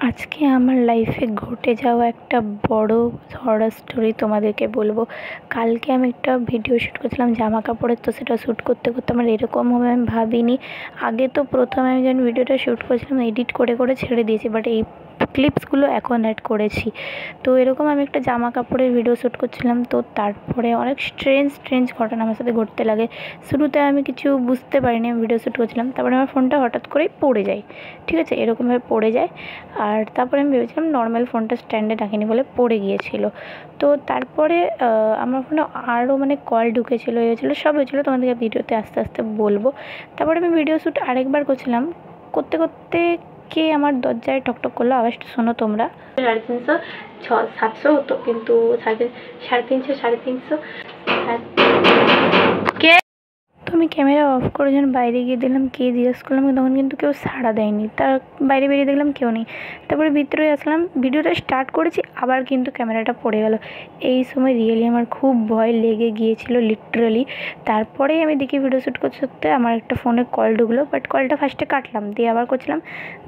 আজকে আমার লাইফে ঘটে যাওয়া একটা বড় হরর স্টোরি তোমাদেরকে বলবো। কালকে আমি একটা ভিডিও শ্যুট করছিলাম জামা কাপড়ের, তো সেটা শ্যুট করতে করতে আমার এরকম হবে আমি ভাবিনি। আগে তো প্রথমে আমি যখন ভিডিওটা শ্যুট করেছিলাম এডিট করে করে ছেড়ে দিয়েছি, বাট এই ক্লিপসগুলো এখন অ্যাড করেছি। তো এরকম আমি একটা জামা কাপড়ের ভিডিও শ্যুট করছিলাম, তো তারপরে অনেক স্ট্রেঞ্জ ঘটনা আমার সাথে ঘটতে লাগে। শুরুতে আমি কিছু বুঝতে পারিনি, আমি ভিডিও শ্যুট করছিলাম, তারপরে আমার ফোনটা হঠাৎ করেই পড়ে যায়। ঠিক আছে, এরকমভাবে পড়ে যায়। আর তারপরে আমি ভেবেছিলাম নর্মাল ফোনটা স্ট্যান্ডে রাখিনি বলে পড়ে গিয়েছিল। তো তারপরে আমার ফোনে আরও কল ঢুকেছিলো, হয়েছিলো, সব হয়েছিলো, তোমাদেরকে ভিডিওতে আস্তে আস্তে বলবো। তারপরে আমি ভিডিও শ্যুট আরেকবার করছিলাম, করতে করতে কে আমার দরজায় টকটক করলো, আওয়াজটা শোনো তোমরা। 350 700 হতো, কিন্তু 350 350 তো আমি ক্যামেরা অফ করে যখন বাইরে গিয়ে দেখলাম কে জিজ্ঞেস করলাম, তখন কিন্তু কেউ সাড়া দেয়নি। তার বাইরে বেরিয়ে দেখলাম কেউ নেই। তারপরে ভিতরে আসলাম, ভিডিওটা স্টার্ট করেছি, আবার কিন্তু ক্যামেরাটা পড়ে গেল। এই সময় রিয়েলি আমার খুব ভয় লেগে গিয়েছিল, লিটারালি। তারপরেই আমি দেখি ভিডিও শ্যুট করতে করতে আমার একটা ফোনে কল ঢুকলো, বাট কলটা ফার্স্টে কাটলাম, দিয়ে আবার করছিলাম,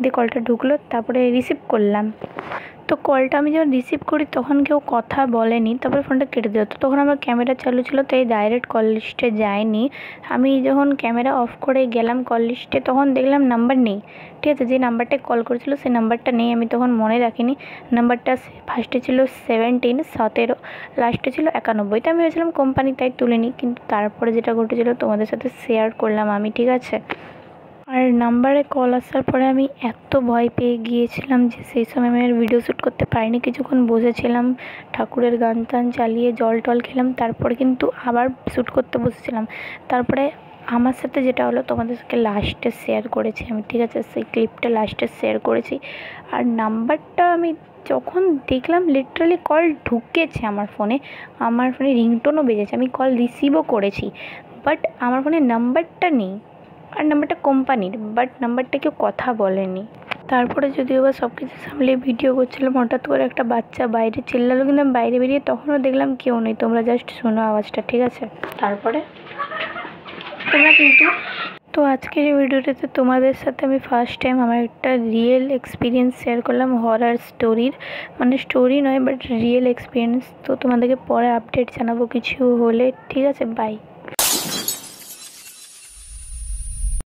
দিয়ে কলটা ঢুকলো, তারপরে রিসিভ করলাম। তো কলটা আমি যখন রিসিভ করি তখন কেউ কথা বলেনি, তারপরে ফোনটা কেটে দিল। তো তখন আমার ক্যামেরা চালু ছিল, তাই ডাইরেক্ট কল লিস্টে যায়নি। আমি যখন ক্যামেরা অফ করে গেলাম কল লিস্টে, তখন দেখলাম নাম্বার নেই। ঠিক আছে, যে নাম্বারটায় কল করেছিল সেই নাম্বারটা নেই, আমি তখন মনে রাখিনি। নাম্বারটা ফার্স্টে ছিল 17, লাস্টে ছিল 91। তো আমি ভেবেছিলাম কোম্পানি, তাই তুলিনি। কিন্তু তারপরে যেটা ঘটেছিল তোমাদের সাথে শেয়ার করলাম আমি, ঠিক আছে। আর নাম্বারে কল আসার পরে আমি এত ভয় পেয়ে গিয়েছিলাম যে সেই সময় আমি আর ভিডিও শ্যুট করতে পারিনি। কিছুক্ষণ বসেছিলাম, ঠাকুরের গান টান চালিয়ে জল টল খেলাম, তারপরে কিন্তু আবার শ্যুট করতে বসেছিলাম। তারপরে আমার সাথে যেটা হলো তোমাদের সাথে লাস্টে শেয়ার করেছি আমি, ঠিক আছে, সেই ক্লিপটা লাস্টে শেয়ার করেছি। আর নাম্বারটা আমি যখন দেখলাম লিটারালি কল ঢুকেছে আমার ফোনে রিংটোনও বেজেছে, আমি কল রিসিভও করেছি, বাট আমার ফোনে নাম্বারটা নেই। আর নাম্বারটা কোম্পানির, বাট নাম্বারটা কেউ কথা বলেনি। তারপরে যদিও বা সব কিছু সামলিয়ে ভিডিও করছিলাম, হঠাৎ করে একটা বাচ্চা বাইরে চিল্লালো, কিন্তু আমি বাইরে বেরিয়ে তখনও দেখলাম কেউ নেই। তোমরা জাস্ট শোনো আওয়াজটা, ঠিক আছে। তারপরে তোমরা কিন্তু তো আজকের এই ভিডিওটাতে তোমাদের সাথে আমি ফার্স্ট টাইম আমার একটা রিয়েল এক্সপিরিয়েন্স শেয়ার করলাম হরর স্টোরির, স্টোরি নয় বাট রিয়েল এক্সপিরিয়েন্স। তো তোমাদেরকে পরে আপডেট জানাবো কিছু হলে, ঠিক আছে, বাই।